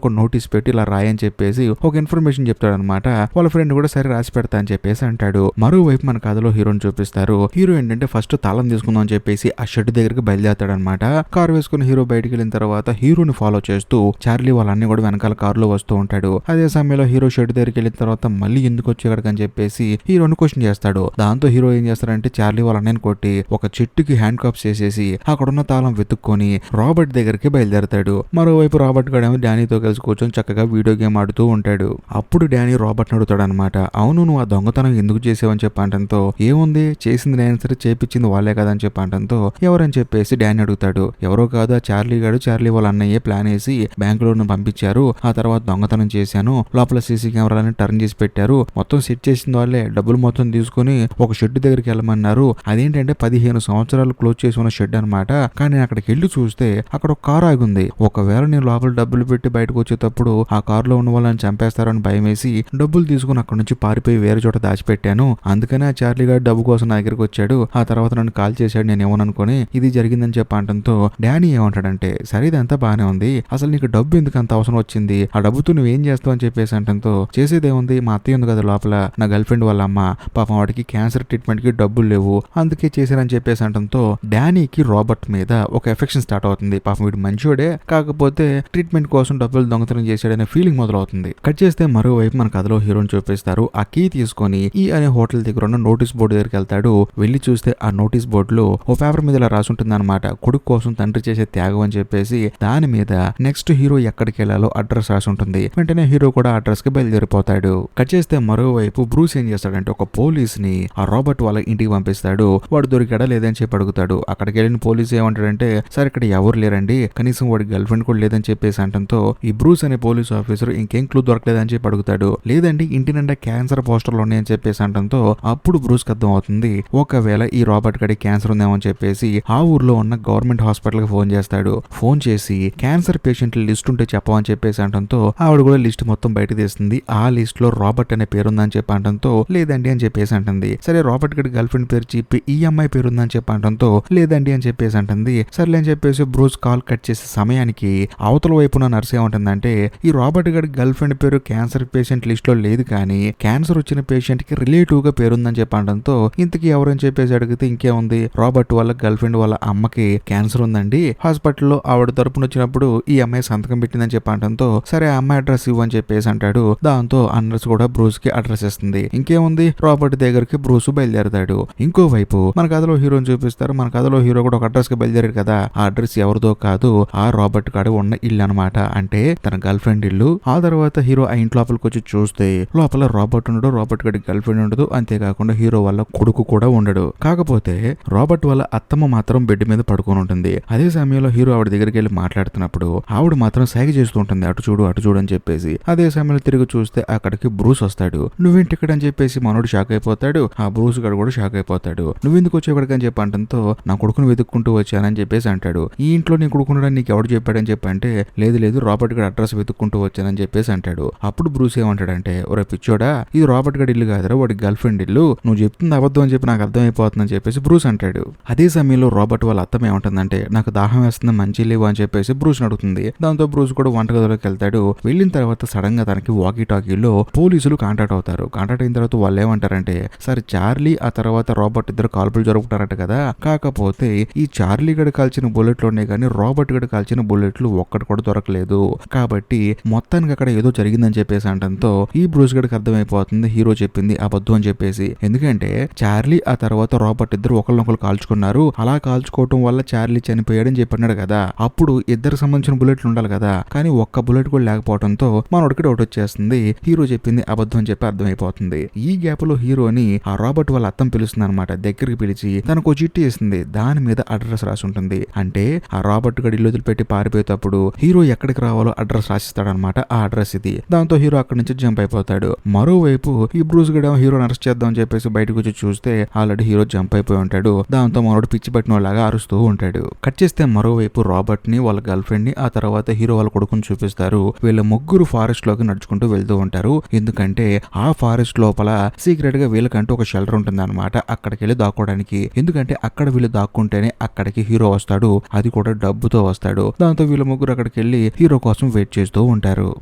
ఒక నోటీస్ పెట్టి ఇలా రాయని చెప్పేసి ఒక ఇన్ఫర్మేషన్ చెప్తాడు అనమాట. వాళ్ళ ఫ్రెండ్ కూడా సరే రాసి పెడతా అని చెప్పేసి అంటాడు. మరోవైపు మన కథలో హీరోని చూపిస్తారు. హీరో ఏంటంటే ఫస్ట్ తాళం తీసుకుందాం అని చెప్పేసి ఆ షెడ్ దగ్గరికి బయలుదేరతాడు అనమాట. కారు వేసుకుని హీరో బయటికి వెళ్ళిన తర్వాత హీరోని ఫాలో చేస్తూ చార్లీ వాళ్ళన్నీ కూడా వెనకాల కారులో వస్తూ ఉంటాడు. అదే సమయంలో హీరో షెడ్ దగ్గరికి వెళ్ళిన తర్వాత మళ్ళీ ఎందుకు వచ్చి ఇక్కడికి అని చెప్పేసి హీరోని క్వశ్చన్ చేస్తాడు. దాంతో హీరో ఏం చేస్తారంటే చార్లీ వాళ్ళ అన్నయ్యని కొట్టి ఒక చెట్టుకి హ్యాండ్ కప్స్ చేసేసి అక్కడున్న తాళం వెతుక్కొని రాబర్ట్ దగ్గరికి బయలుదేరతాడు. మరోవైపు రాబర్ట్ గడేమో డానీతో కలిసి కూర్చొని చక్కగా వీడియో గేమ్ ఆడుతూ ఉంటాడు. అప్పుడు డానీ రాబర్ట్ అడుగుతాడు అనమాట, అవును నువ్వు ఆ దొంగతనం ఎందుకు చేసావని చెప్పి అంటంతో ఏముంది చేసింది నేను సరే చేపించింది వాళ్ళే కదా అని చెప్పి అంటంతో ఎవరని చెప్పేసి డానీ అడుగుతాడు. ఎవరో కాదు ఆ చార్లీ గాడు, చార్లీ వాళ్ళ అన్నయ్యే ప్లాన్ వేసి బ్యాంకులో పంపించారు. ఆ తర్వాత దొంగతనం చేశాను, లోపల సీసీ కెమెరాలని టర్న్ చేసి పెట్టారు, మొత్తం సెట్ చేసింది వాళ్ళే, డబ్బులు మొత్తం తీసుకుని ఒక షెడ్ దగ్గరికి వెళ్ళమన్నారు. అదేంటంటే 15 సంవత్సరాలు క్లోజ్ చేసి ఉన్న షెడ్ అనమాట. కానీ నేను అక్కడికి వెళ్ళి చూస్తే అక్కడ ఒక కారు ఆగింది. ఒకవేళ నేను లోపల డబ్బులు పెట్టి బయటకు వచ్చేటప్పుడు ఆ కారులో ఉన్న వాళ్ళని చంపేస్తారని భయం వేసి డబ్బులు తీసుకుని అక్కడ నుంచి పారిపోయి వేరే చోట దాచిపెట్టాను. అందుకనే ఆ చార్లీ గారు డబ్బు కోసం నా దగ్గరికి వచ్చాడు. ఆ తర్వాత నన్ను కాల్ చేశాడు, నేను ఏమనుకుని ఇది జరిగిందని చెప్పి అంటంతో డానీ ఏమంటాడంటే సరే ఇదంతా బానే ఉంది, అసలు నీకు డబ్బు ఎందుకు అంత అవసరం వచ్చింది, ఆ డబ్బుతో నువ్వేం చేస్తావు అని చెప్పేసి అంటంతో చేసేదేముంది, మా అత్తయ్య ఉంది కదా లోపల, నా గర్ల్ ఫ్రెండ్ వాళ్ళ అమ్మ, పాపం వాడికి క్యాన్సర్ ట్రీట్మెంట్ కి డబ్బులు లేవు, అందుకే చేశారని చెప్పేసి అంటంతో డానీకి రాబర్ట్ మీద ఒక ఎఫెక్షన్ స్టార్ట్ అవుతుంది. పాపం వీడు మంచోడే, కాకపోతే ట్రీట్మెంట్ కోసం డబ్బులు దొంగతనం చేశాడనే ఫీలింగ్ మొదలవుతుంది. కట్ చేస్తే మరోవైపు మన కథలో హీరోని చూపిస్తారు. ఆ కీ తీసుకొని ఈ అనే హోటల్ దగ్గర ఉన్న నోటీస్ బోర్డు దగ్గరికి వెళ్తాడు. వెళ్ళి చూస్తే ఆ నోటీస్ బోర్డులో ఓ పేపర్ మీద ఇలా రాసి ఉంటుంది అనమాట, కొడుకు కోసం తండ్రి చేసే త్యాగం అని చెప్పేసి. దాని మీద నెక్స్ట్ హీరో ఎక్కడికి వెళ్ళాలో అడ్రస్ రాసి ఉంటుంది. వెంటనే హీరో కూడా అడ్రస్ కి బయలుదేరిపోతాడు. కట్ చేస్తే మరోవైపు బ్రూస్ ఏం చేస్తాడంటే ఒక పోలీస్ ని ఆ రాబర్ట్ వాళ్ళ ఇంటికి పంపిస్తాడు. వాడు దొరికాడా లేదని చెప్పి అడుగుతాడు. అక్కడికి వెళ్ళిన పోలీస్ ఏమంటాడంటే సార్ ఇక్కడ ఎవరు లేరండి, కనీసం వాడి గర్ల్ ఫ్రెండ్ కూడా లేదని చెప్పేసి అంటంతో ఈ బ్రూస్ అనే పోలీస్ ఆఫీసర్ ఇంకేం క్లూ దొరకలేదని చెప్పి అడుగుతాడు. లేదండి ఇంటి నిండా క్యాన్సర్ పోస్టర్లు ఉన్నాయని చెప్పేసి అంటంతో అప్పుడు బ్రూస్ కి అర్థం అవుతుంది ఒకవేళ ఈ రాబర్ట్ గడి క్యాన్సర్ ఉందేమో అని చెప్పేసి ఆ ఊర్లో ఉన్న గవర్నమెంట్ హాస్పిటల్ కి ఫోన్ చేస్తాడు. ఫోన్ చేసి క్యాన్సర్ పేషెంట్ల లిస్ట్ ఉంటే చెప్పమని చెప్పేసి అంటంతో ఆవిడ కూడా లిస్ట్ మొత్తం బయట తీస్తుంది. ఆ లిస్ట్ లో రాబర్ట్ అనే పేరుందని చెప్పి అంటంతో లేదండి అని చెప్పేసి అంటుంది. సరే రాబర్ట్ గడి గర్ల్ ఫ్రెండ్ పేరు చెప్పి ఈ అమ్మాయి పేరుందని చెప్పి అంటంతో లేదండి అని చెప్పేసి అంటుంది. సర్లే అని చెప్పేసి బ్రూస్ కాల్ కట్ చేసే సమయానికి అవతల వైపున నర్స్ ఏమంటుందంటే ఈ రాబర్ట్ గడి గర్ల్ ఫ్రెండ్ పేరు క్యాన్సర్ పేషెంట్ లిస్ట్ లో లేదు, కానీ క్యాన్సర్ వచ్చిన పేషెంట్ కి రిలేటివ్ గా పేరుందని చెప్పి అంటంతో ఇంతకీ ఎవరని చెప్పేసి అడిగితే ఇంకేముంది, రాబర్ట్ వాళ్ళ గర్ల్ ఫ్రెండ్ వాళ్ళ అమ్మకి క్యాన్సర్ ఉందండి, హాస్పిటల్లో ఆవిడ తరపున వచ్చినప్పుడు ఈ అమ్మాయి సంతకం పెట్టిందని చెప్పి అంటంతో సరే ఆ అమ్మాయి అడ్రస్ ఇవ్వని చెప్పేసి అంటాడు. దాంతో ఆ నర్స్ కూడా బ్రూస్ కి అడ్రస్ ఇస్తుంది. ఇంకేముంది రాబర్ట్ దగ్గరికి బ్రూస్ బయలుదేరతాడు. ఇంకోవైపు మన కథలో హీరోని చూపిస్తారు. మన కథలో హీరో కూడా ఒక అడ్రస్ కి బయలుదేరాడు కదా, ఆ అడ్రస్ ఎవరిదో కాదు ఆ రాబర్ట్ కాడ ఉన్న ఇల్లు అనమాట, అంటే తన గర్ల్ ఫ్రెండ్ ఇల్లు. ఆ తర్వాత హీరో ఆ ఇంటి లోపలికి వచ్చి చూస్తే లోపల రాబర్ట్ ఉండడు, రాబర్ట్ గడి గర్ల్ ఫ్రెండ్ ఉండదు, అంతేకాకుండా హీరో వాళ్ళ కొడుకు కూడా ఉండడు. కాకపోతే రాబర్ట్ వాళ్ళ అత్తమ్మ మాత్రం బెడ్ మీద పడుకొని ఉంటుంది. అదే సమయంలో హీరో ఆవిడ దగ్గరికి వెళ్ళి మాట్లాడుతున్నప్పుడు ఆవిడ మాత్రం సైగ చేస్తూ ఉంటుంది, అటు చూడు అటు చూడు అని చెప్పేసి. అదే సమయంలో తిరిగి చూస్తే అక్కడికి బ్రూస్ వస్తాడు. నువ్వేంటి ఇక్కడ అని చెప్పేసి మనోడు షాక్ అయిపోతాడు. ఆ బ్రూస్ గడు కూడా షాక్ అయిపోతాడు. నువ్వెందుకు వచ్చేవాడికి అని చెప్పి అంటంతో నా కొడుకును వెతుక్కుంటూ వచ్చానని చెప్పేసి అంటాడు. ఈ ఇంట్లో నీ కొడుకున్నాడని నీకు ఎవడు చెప్పాడని చెప్పి అంటే లేదు రాబర్ట్ గడి అడ్రస్ వెతుక్కుంటూ వచ్చానని చెప్పేసి అంటాడు. అప్పుడు బ్రూస్ ఏమంటాడంటే ఒరే పిచ్చోడా, ఇది రాబర్ట్ గడి ఇల్లు కాదురా, వాడి గర్ల్ ఫ్రెండ్ ఇల్లు, నువ్వు చెప్తుంది అబద్ధం అని చెప్పి నాకు అర్థమైపోతుందని చెప్పేసి బ్రూస్ అంటాడు. అదే సమయంలో రాబర్ట్ వాళ్ళ అత్తమ్మ ఏమంటుందంటే నాకు దాహం వేస్తుంది మంచి లేవు అని చెప్పేసి బ్రూస్ అడుగుతుంది. దాంతో బ్రూస్ కూడా వంటగదిలోకి వెళ్తాడు. వెళ్ళిన తర్వాత సడన్ గా తనకి వాకీ టాకీలో పోలీసులు కాంటాక్ట్ అవుతారు. కాంటాక్ట్ అయిన తర్వాత వాళ్ళు ఏమంటారంటే సరే చార్లీ ఆ తర్వాత రాబర్ట్ ఇద్దరు కాల్పులు జరుపుకుంటారట కదా, కాకపోతే ఈ చార్లీ గడి కాల్చిన బుల్లెట్లు ఉన్నాయి కానీ రాబర్ట్ గడి కాల్చిన బుల్లెట్లు ఒక్కటి కూడా దొరకలేదు, కాబట్టి మొత్తానికి అక్కడ ఏదో జరిగిందని చెప్పేసి అంటంతో ఈ బ్రూస్ గడికి అర్థమైపోతుంది హీరో చెప్పింది అబద్ధం అని చెప్పేసి. ఎందుకంటే చార్లీ ఆ తర్వాత రాబర్ట్ ఇద్దరు ఒకరినొకరు కాల్చుకున్నారు, అలా కాల్చుకోవటం వల్ల చార్లీ చనిపోయాడని చెప్పన్నాడు కదా, అప్పుడు ఇద్దరు సంబంధించిన బుల్లెట్లు ఉండాలి కదా, కానీ ఒక్క బుల్లెట్ కూడా లేకపోవడంతో చెప్పడంతో మనోడికి డౌట్ వచ్చేస్తుంది. హీరో చెప్పింది అబద్ధం అని చెప్పి అర్థమైపోతుంది. ఈ గ్యాప్ లో హీరోని ఆ రాబర్ట్ వాళ్ళ అత్తం పిలుస్తుంది అనమాట. దగ్గరికి పిలిచి తనకు చిట్టి వేసింది. దాని మీద అడ్రస్ రాసి ఉంటుంది. అంటే ఆ రాబర్ట్ గడి ఇల్లు వదిలిపెట్టి పారిపోయేటప్పుడు హీరో ఎక్కడికి రావాలో అడ్రస్ రాసిస్తాడనమాట. ఆ అడ్రస్ ఇది. దాంతో హీరో అక్కడి నుంచి జంప్ అయిపోతాడు. మరోవైపు ఈ బ్రూస్ గడ హీరోని అరెస్ట్ చేద్దాం అని చెప్పేసి బయటకు వచ్చి చూస్తే ఆల్రెడీ హీరో జంప్ అయిపోయి ఉంటాడు. దాంతో మనోడు పిచ్చి పట్టిన వాళ్ళగా అరుస్తూ ఉంటాడు. కట్ చేస్తే మరోవైపు రాబర్ట్ ని వాళ్ళ గర్ల్ ఫ్రెండ్ ని ఆ తర్వాత హీరో వాళ్ళ కొడుకుని చూపిస్తారు. వీళ్ళ ముగ్గురు ఫారెస్ట్ లోకి నడుచుకుంటూ వెళ్తూ ఉంటారు. ఎందుకంటే ఆ ఫారెస్ట్ లోపల సీక్రెట్ గా వీళ్ళకంటూ ఒక షెల్టర్ ఉంటుంది అనమాట. అక్కడికి వెళ్ళి దాక్కోవడానికి. ఎందుకంటే అక్కడ వీళ్ళు దాక్కుంటేనే అక్కడికి హీరో వస్తాడు. అది కూడా డబ్బుతో వస్తాడు. దాంతో వీళ్ళ ముగ్గురు అక్కడికి వెళ్ళి హీరో కోసం వెయిట్ చేస్తూ ఉంటారు.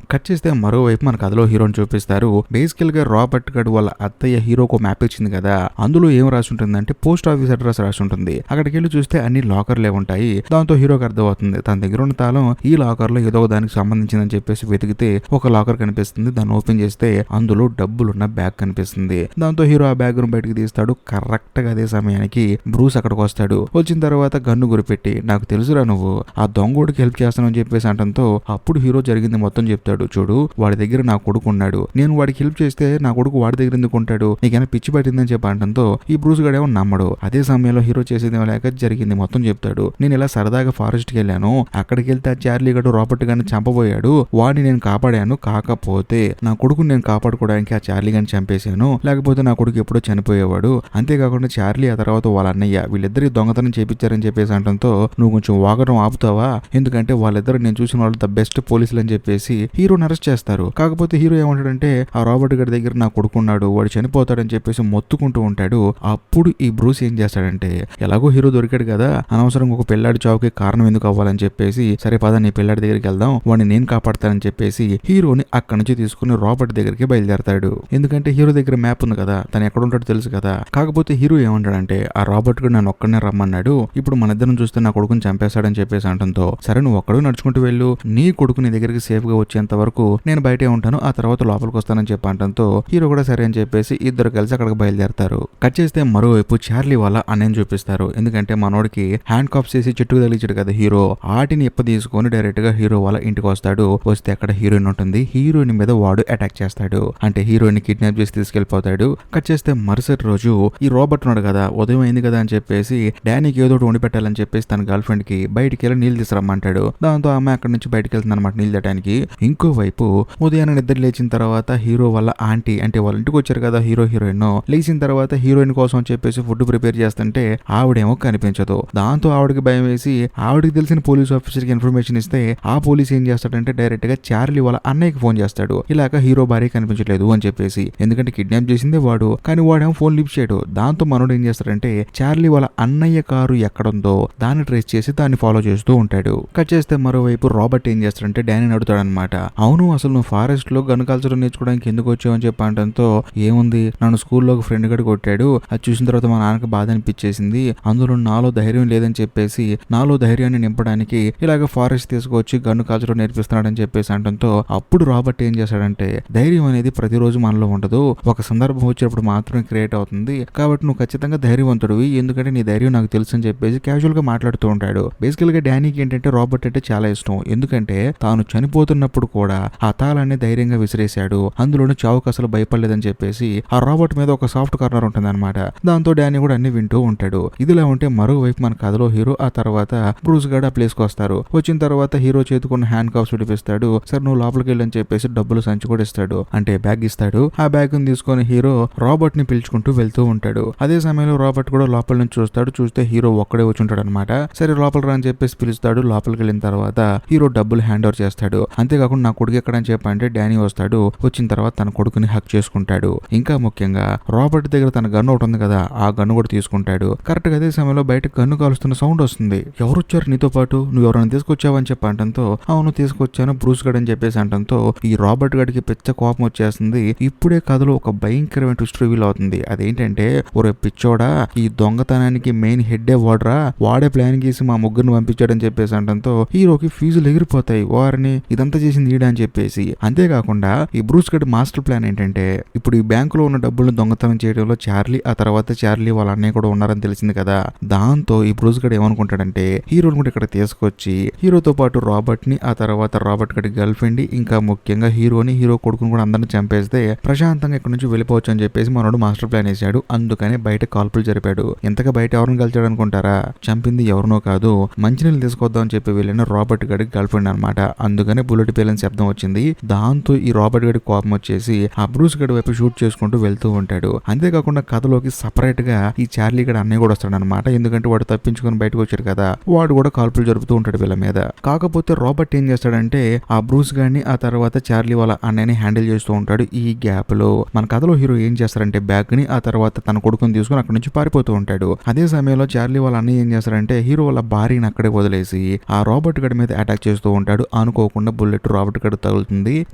కట్ చేస్తే మరోవైపు మన కథలో హీరోని చూపిస్తారు. బేసికల్ గా రాబర్ట్ గడ్ వాళ్ళ అత్తయ్య హీరోకు మ్యాప్ ఇచ్చింది కదా. అందులో ఏం రాసి ఉంటుందంటే పోస్ట్ ఆఫీస్ అడ్రస్ రాసి ఉంటుంది. అక్కడికి వెళ్ళి చూస్తే అన్ని లాకర్లే ఉంటాయి. దాంతో హీరోకి అర్థమవుతుంది తన దగ్గర ఉన్న తాళం ఈ లాకర్ లో ఏదో దానికి సంబంధించిందని చెప్పేసి వెతికితే ఒక లాకర్ కనిపిస్తుంది. దాన్ని ఓపెన్ చేస్తే అందులో డబ్బులున్న బ్యాగ్ కనిపిస్తుంది. దాంతో హీరో ఆ బ్యాగ్ ను బయటకు తీస్తాడు. కరెక్ట్ గా అదే సమయానికి బ్రూస్ అక్కడికి వస్తాడు. వచ్చిన తర్వాత గన్ను గురిపెట్టి నాకు తెలుసురా నువ్వు ఆ దొంగోడికి హెల్ప్ చేస్తానని చెప్పేసి అంటంతో అప్పుడు హీరో జరిగింది మొత్తం చెప్తాడు. చూడు వాడి దగ్గర నా కొడుకు ఉన్నాడు. నేను వాడికి హెల్ప్ చేస్తే నా కొడుకు వాడి దగ్గర ఎందుకు ఉంటాడు? నీకైనా పిచ్చి పట్టిందని చెప్పి అంటంతో ఈ బ్రూస్ గడేమో నమ్మడు. అదే సమయంలో హీరో చేసేది లేక జరిగింది మొత్తం చెప్తాడు. నేను ఇలా సరదాగా ఫారెస్ట్ కి వెళ్ళాను. అక్కడికి వెళ్తే ఆ చార్లీ గడు రాబర్ట్ గారిని చంపబోయాడు. వాడిని నేను కాపాడాను. కాకపోతే నా కొడుకుని నేను కాపాడుకోవడానికి ఆ చార్లీ గారిని చంపేశాను. లేకపోతే నా కొడుకు ఎప్పుడో చనిపోయేవాడు. అంతేకాకుండా చార్లీ ఆ తర్వాత వాళ్ళ అన్నయ్య వీళ్ళిద్దరి దొంగతనం చేపించారని చెప్పేసి అంటంతో నువ్వు కొంచెం వాగడం ఆపుతావా? ఎందుకంటే వాళ్ళిద్దరు నేను చూసిన వాళ్ళు ద బెస్ట్ పోలీసులు అని చెప్పేసి హీరోని అరెస్ట్ చేస్తారు. కాకపోతే హీరో ఏమంటాడంటే ఆ రాబర్ట్ గారి దగ్గర నా కొడుకున్నాడు, వాడు చనిపోతాడని చెప్పేసి మొత్తుకుంటూ ఉంటాడు. అప్పుడు ఈ బ్రూస్ ఏం చేస్తాడంటే ఎలాగో హీరో దొరికాడు కదా, అనవసరంగా ఒక పెళ్లాడి చావుకి కారణం ఎందుకు అవ్వాలని చెప్పేసి సరే పద నీ పెళ్లాడి దగ్గరికి వెళ్దాం, వాడిని నేను కాపాడతానని చెప్పేసి హీరోని అక్కడి నుంచి తీసుకుని రాబర్ట్ దగ్గరికి బయలుదేరతాడు. ఎందుకంటే హీరో దగ్గర మ్యాప్ ఉంది కదా, తను ఎక్కడ ఉంటాడో తెలుసు కదా. కాకపోతే హీరో ఏమంటాడంటే ఆ రాబర్ట్ కూడా నన్ను ఒక్కడనే రమ్మన్నాడు, ఇప్పుడు మన ఇద్దరం చూస్తే నా కొడుకుని చంపేశాడని చెప్పేసి అంటంతో సరే నువ్వు ఒక్కడు నడుచుకుంటూ వెళ్ళు, నీ కొడుకు నీ దగ్గరికి సేఫ్ గా వచ్చేంత వరకు నేను బయటే ఉంటాను, ఆ తర్వాత లోపలికి వస్తానని చెప్పి అంటంతో హీరో కూడా సరే అని చెప్పేసి ఇద్దరు కలిసి అక్కడికి బయలుదేరతారు. కట్ చేస్తే మరోవైపు చార్లీ వాళ్ళ అన్నయ్యని చూపిస్తారు. ఎందుకంటే మనోడికి హ్యాండ్ కాప్స్ చేసి చెట్టుకు తగిలించాడు కదా హీరో, ఆటిని ఎప్ప తీసుకొని డైరెక్ట్ గా హీరో వాళ్ళ ఇంటికి వస్తాడు. వస్తే అక్కడ హీరోయిన్ ఉంటుంది. హీరోయిన్ మీద వాడు అటాక్ చేస్తాడు. అంటే హీరోయిన్ కిడ్నాప్ చేసి తీసుకెళ్లిపోతాడు. కట్ చేస్తే మరుసటి రోజు ఈ రాబర్ట్ ఉన్నాడు కదా, ఉదయం అయింది కదా అని చెప్పేసి డానీకి ఏదో ఒకటి వండి పెట్టాలని చెప్పేసి తన గర్ల్ ఫ్రెండ్ కి బయటికి వెళ్ళి నీళ్ళు తీసుకురమ్మంటాడు. దాంతో ఆమె అక్కడి నుంచి బయటకు వెళ్తుంది అనమాట నీళ్ళు తేయడానికి. ఇంకోవైపు ఉదయాన్నే నిద్ర లేచిన తర్వాత హీరో వాళ్ళ ఆంటీ అంటే వాళ్ళ ఇంటికి వచ్చారు కదా హీరో హీరోయిన్, లేచిన తర్వాత హీరోయిన్ కోసం అని చెప్పేసి ఫుడ్ ప్రిపేర్ చేస్తుంటే ఆవిడేమో కనిపించదు. దాంతో ఆవిడకి భయం వేసి ఆవిడకి తెలిసిన పోలీస్ ఆఫీసర్ కి ఇన్ఫర్మేషన్ ఇస్తే ఆ పోలీస్ ఏం చేస్తాడంటే డైరెక్ట్ గా చార్లీ వాళ్ళ అన్నయ్యకి ఫోన్ చేస్తాడు. ఇలాగ హీరో భార్య కనిపించలేదు అని చెప్పేసి, ఎందుకంటే కిడ్నాప్ చేసిందే వాడు, కానీ వాడేమో ఫోన్ లిఫ్ట్ చేయడు. దాంతో మనోడు ఏం చేస్తాడంటే చార్లీ వాళ్ళ అన్నయ్య కారు ఎక్కడుందో దాన్ని ట్రేస్ చేసి దాన్ని ఫాలో చేస్తూ ఉంటాడు. కట్ చేస్తే మరోవైపు రాబర్ట్ ఏం చేస్తాడంటే డానీని అడుగుతాడు అనమాట, అవును అసలు నువ్వు ఫారెస్ట్ లో గన్ కల్చర్ నేర్చుకోవడానికి ఎందుకు వచ్చావు అని చెప్పి అంటంతో ఏముంది నన్ను స్కూల్లో ఒక ఫ్రెండ్ గడు కొట్టాడు, అది చూసిన తర్వాత మా నాన్నకి బాధ అనిపించేసింది, అందులో నాలో ధైర్యం లేదని చెప్పేసి నాలో ధైర్యాన్ని నింపడానికి ఇలాగ ఫారెస్ట్ తీసుకొచ్చి గన్ను కాల్చడం నేర్పిస్తున్నాడని చెప్పేసి అంటంతో అప్పుడు రాబర్ట్ ఏం చేశాడంటే ధైర్యం అనేది ప్రతిరోజు మనలో ఉండదు, ఒక సందర్భం వచ్చినప్పుడు మాత్రమే క్రియేట్ అవుతుంది, కాబట్టి నువ్వు ఖచ్చితంగా ధైర్యవంతుడివి, ఎందుకంటే నీ ధైర్యం నాకు తెలుసు అని చెప్పేసి క్యాజువల్ గా మాట్లాడుతూ ఉంటాడు. బేసికల్ గా డానీకి ఏంటంటే రాబర్ట్ అంటే చాలా ఇష్టం. ఎందుకంటే తాను చనిపోతున్నప్పుడు కూడా ఆ తాళాన్ని ధైర్యంగా విసిరేశాడు, అందులోనూ చావుకు అసలు భయపడలేదని చెప్పేసి ఆ రాబర్ట్ మీద ఒక సాఫ్ట్ కార్నర్ ఉంటుంది అనమాట. దాంతో డానీ కూడా అన్ని వింటూ ఉంటాడు. ఇదిలా ఉంటే మరోవైపు మన కథలో హీరో ఆ తర్వాత బ్రూస్ గార్డ్ ఆ ప్లేస్ కి వస్తారు. వచ్చిన తర్వాత హీరో చేతుకున్న హ్యాండ్ కాప్స్ విడిపిస్తాడు. సరే నువ్వు లోపలికి వెళ్ళని చెప్పేసి డబ్బులు సంచి కూడా ఇస్తాడు, అంటే బ్యాగ్ ఇస్తాడు. ఆ బ్యాగ్ ని తీసుకొని హీరో రాబర్ట్ ని పిలుచుకుంటూ వెళ్తూ ఉంటాడు. అదే సమయంలో రాబర్ట్ కూడా లోపల నుంచి చూస్తాడు. చూస్తే హీరో ఒక్కడే వచ్చి ఉంటాడు అనమాట. సరే లోపల రా అని చెప్పేసి పిలుస్తాడు. లోపలికి వెళ్ళిన తర్వాత హీరో డబ్బులు హ్యాండ్ ఓవర్ చేస్తాడు. అంతేకాకుండా నా కొడుకు ఎక్కడని చెప్పంటే డానీ వస్తాడు. వచ్చిన తర్వాత తన కొడుకుని హక్ చేసుకుంటాడు. ఇంకా ముఖ్యంగా రాబర్ట్ దగ్గర తన గన్ను ఒకటి ఉంది కదా, ఆ గన్ను కూడా తీసుకుంటాడు. కరెక్ట్ గా అదే సమయంలో బయట గన్ను కాలుస్తున్న సౌండ్ వస్తుంది. ఎవరు వచ్చారు నీతో పాటు, నువ్వు ఎవరైనా తీసుకొచ్చావని చెప్పి అంటంతో అవును తీసుకొచ్చాను బ్రూస్ గడ్ అని చెప్పేసి అంటంతో ఈ రాబర్ట్ గడికి పెద్ద కోపం వచ్చేస్తుంది. ఇప్పుడే కథలో ఒక భయంకరమైన ట్విస్ట్ రివీల్ అవుతుంది. అదేంటంటే ఒరే పిచ్చోడా, ఈ దొంగతనానికి మెయిన్ హెడ్డే వాడరా, వాడే ప్లాన్ గీసి మా ముగ్గురిని పంపించాడని చెప్పేసి అంటంతో హీరోకి ఫీజులు ఎగిరిపోతాయి, వారిని ఇదంతా చేసింది ఈడ అని చెప్పేసి. అంతేకాకుండా ఈ బ్రూస్ గడ్ మాస్టర్ ప్లాన్ ఏంటంటే ఇప్పుడు ఈ బ్యాంకులో ఉన్న డబ్బులను దొంగతనం చేయడంలో చార్లీ ఆ తర్వాత చార్లీ వాళ్ళ అన్నయ్య కూడా ఉన్నారని తెలిసింది కదా. దాంతో ఈ బ్రూస్ గడ్ ఏమనుకుంటాడంటే హీరోని కూడా ఇక్కడ తీసుకొచ్చి హీరోతో పాటు రాబర్ట్ ని ఆ తర్వాత రాబర్ట్ గడి గర్ల్ ఫ్రెండ్ ఇంకా ముఖ్యంగా హీరో కొడుకుని కూడా అందరిని చంపేస్తే ప్రశాంతంగా ఇక్కడ నుంచి వెళ్ళిపోవచ్చు అని చెప్పేసి మనోడు మాస్టర్ ప్లాన్ వేసాడు. అందుకని బయట కాల్పులు జరిపాడు. ఇంతగా బయట ఎవరిని కలిచాడు అనుకుంటారా? చంపింది ఎవరినో కాదు, మంచినీళ్ళు తీసుకొద్దాం అని చెప్పి వెళ్ళిన రాబర్ట్ గడికి గర్ల్ ఫ్రెండ్ అనమాట. అందుకనే బుల్లెట్ పేలని శబ్దం వచ్చింది. దాంతో ఈ రాబర్ట్ గడి కోపం వచ్చేసి ఆ బ్రూస్ గడి వైపు షూట్ చేసుకుంటూ వెళ్తూ ఉంటాడు. అంతేకాకుండా కథలోకి సపరేట్ గా ఈ చార్లీ గడి అన్నయ్య కూడా వస్తాడు అనమాట. ఎందుకంటే వాడు తప్పించుకొని బయటకు వచ్చాడు కదా, వాడు కూడా కాల్పులు జరుపుతూ ఉంటాడు వీళ్ళ మీద. కాకపోతే రాబర్ట్ ఏం చేస్తాడంటే ఆ బ్రూస్ గాడిని ఆ తర్వాత చార్లీ వాళ్ళ అన్నయ్యని హ్యాండిల్ చేస్తూ ఉంటాడు. ఈ గ్యాప్ లో మన కథలో హీరో ఏం చేస్తారంటే బ్యాగ్ ని ఆ తర్వాత తన కొడుకుని తీసుకుని అక్కడి నుంచి పారిపోతూ ఉంటాడు. అదే సమయంలో చార్లీ వాళ్ళ అన్నయ్య ఏం చేస్తారంటే హీరో వాళ్ళ భార్యని అక్కడే వదిలేసి ఆ రాబర్ట్ గడి మీద అటాక్ చేస్తూ ఉంటాడు. అనుకోకుండా బుల్లెట్ రాబర్ట్ గడి తగులుతుంది.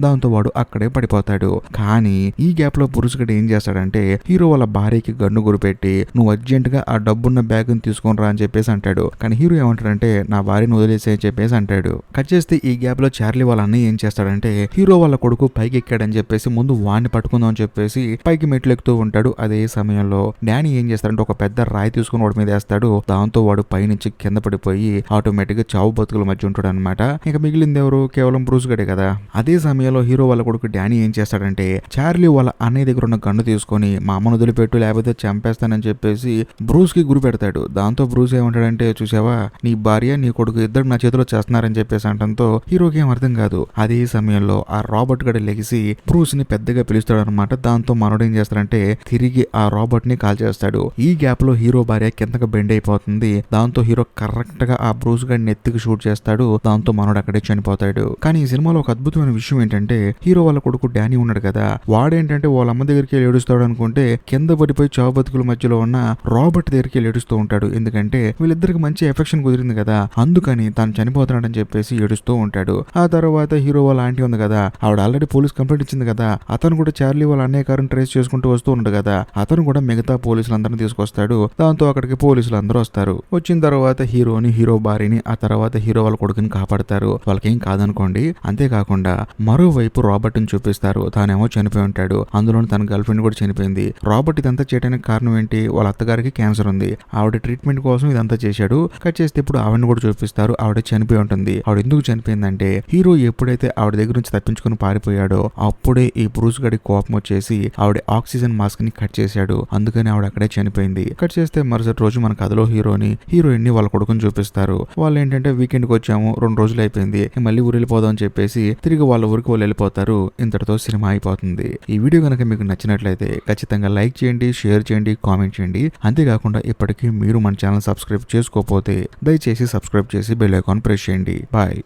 దాంతో వాడు అక్కడే పడిపోతాడు. కానీ ఈ గ్యాప్ లో బ్రూస్ గడి ఏం చేస్తాడంటే హీరో వాళ్ళ భార్యకి గన్ను గురిపెట్టి నువ్వు అర్జెంట్ గా ఆ డబ్బున్న బ్యాగ్ ని తీసుకొని రా అని చెప్పేసి అంటాడు. కానీ హీరో ఏమంటాడంటే నా భార్యను వదిలేసే అని చెప్పేసి అంటాడు. కట్ చేస్తే ఈ గ్యాప్ లో చార్లీ వాళ్ళ అన్నయ్య ఏం చేస్తాడంటే హీరో వాళ్ళ కొడుకు పైకి ఎక్కాడని చెప్పేసి ముందు వాడిని పట్టుకుందాం అని చెప్పేసి పైకి మెట్లు ఎక్కుతూ ఉంటాడు. అదే సమయంలో డానీ ఏం చేస్తాడంటే ఒక పెద్ద రాయి తీసుకుని వాడి మీద వేస్తాడు. దాంతో వాడు పైనుంచి కింద పడిపోయి ఆటోమేటిక్ గా చావు బతుకుల మధ్య ఉంటాడు అనమాట. ఇక మిగిలింది ఎవరు? కేవలం బ్రూస్ గడే కదా. అదే సమయంలో హీరో వాళ్ళ కొడుకు డానీ ఏం చేస్తాడంటే చార్లీ వాళ్ళ అన్నయ్య దగ్గర ఉన్న గన్ను తీసుకొని మా అమ్మను వదిలిపెట్టు లేకపోతే చంపేస్తానని చెప్పేసి బ్రూస్ కి గురి పెడతాడు. దాంతో బ్రూస్ ఏమంటాడంటే చూసావా నీ భార్య నీ కొడుకు ఇద్దరు నా చేతిలో చేస్తున్నారని చెప్పేసి అంటంతో హీరోకి ఏం అర్థం కాదు. అదే సమయంలో ఆ రాబర్ట్ గడి లెగిసి బ్రూస్ ని పెద్దగా పిలుస్తాడు అనమాట. దాంతో మనోడు ఏం చేస్తాడంటే తిరిగి ఆ రాబర్ట్ ని కాల్ చేస్తాడు. ఈ గ్యాప్ లో హీరో భార్య కిందకి బెండ్ అయిపోతుంది. దాంతో హీరో కరెక్ట్ గా ఆ బ్రూస్ గడిని ఎత్తికి షూట్ చేస్తాడు. దాంతో మనోడు అక్కడే చనిపోతాడు. కానీ ఈ సినిమాలో ఒక అద్భుతమైన విషయం ఏంటంటే హీరో వాళ్ళ కొడుకు డానీ ఉన్నాడు కదా, వాడేంటంటే వాళ్ళ అమ్మ దగ్గరికి వెళ్ళి ఏడుస్తాడు అనుకుంటే కింద పడిపోయి చావు బతుకుల మధ్యలో ఉన్న రాబర్ట్ దగ్గరికి వెళ్ళి ఏడుస్తూ ఉంటాడు. ఎందుకంటే వీళ్ళిద్దరికి మంచి ఎఫెక్షన్ కుదిరింది కదా, అందుకని తాను చనిపోతున్నాడని చెప్పేసి ఏడుస్తూ ఉంటాడు. ఆ తర్వాత హీరో వాళ్ళ ఆంటీ ఉంది కదా, ఆవిడ ఆల్రెడీ పోలీస్ కంప్లైంట్ ఇచ్చింది కదా, అతను కూడా చార్లీ వాళ్ళ అన్నయ్య కారుని ట్రేస్ చేసుకుంటూ వస్తూ ఉన్నాడు కదా, అతను కూడా మిగతా పోలీసులందరినీ తీసుకొస్తాడు. దాంతో అక్కడికి పోలీసులు అందరూ వస్తారు. వచ్చిన తర్వాత హీరోని హీరో భార్యని ఆ తర్వాత హీరో వాళ్ళ కొడుకుని కాపాడతారు. వాళ్ళకేం కాదనుకోండి. అంతేకాకుండా మరోవైపు రాబర్ట్ ని చూపిస్తారు. తానేమో చనిపోయి ఉంటాడు. అందులో తన గర్ల్ ఫ్రెండ్ కూడా చనిపోయింది. రాబర్ట్ ఇదంతా చేయడానికి కారణం ఏంటి? వాళ్ళ అత్తగారికి క్యాన్సర్ ఉంది. ఆవిడ ట్రీట్మెంట్ కోసం ఇదంతా చేశాడు. కట్ చేస్తే ఇప్పుడు ఆవిడని కూడా చూపిస్తారు. ఆవిడ చనిపోయి ఉంటుంది. ఆవిడ ఎందుకు చనిపోయిందంటే హీరో ఎప్పుడైతే ఆవిడ దగ్గర నుంచి తప్పించుకుని పారిపోయాడో అప్పుడే ఈ బ్రూస్ గడి కోపం వచ్చేసి ఆవిడ ఆక్సిజన్ మాస్క్ ని కట్ చేశాడు. అందుకని ఆవిడ అక్కడే చనిపోయింది. కట్ చేస్తే మరుసటి రోజు మన కథలో హీరోయిన్ ని వాళ్ళ కొడుకుని చూపిస్తారు. వాళ్ళు ఏంటంటే వీకెండ్ కి వచ్చాము, 2 రోజులు అయిపోయింది, మళ్ళీ ఊరు వెళ్ళిపోదాం అని చెప్పేసి తిరిగి వాళ్ళ ఊరికి వాళ్ళు వెళ్ళిపోతారు. ఇంతటితో సినిమా అయిపోతుంది. ఈ వీడియో కనుక మీకు నచ్చినట్లయితే ఖచ్చితంగా లైక్ చేయండి, షేర్ చేయండి, కామెంట్ చేయండి. అంతేకాకుండా ఇప్పటికీ మీరు మన ఛానల్ సబ్స్క్రైబ్ చేసుకోకపోతే దయచేసి సబ్స్క్రైబ్ చేసి బెల్ ఐకాన్ ప్రెస్ చేయండి. బాయ్.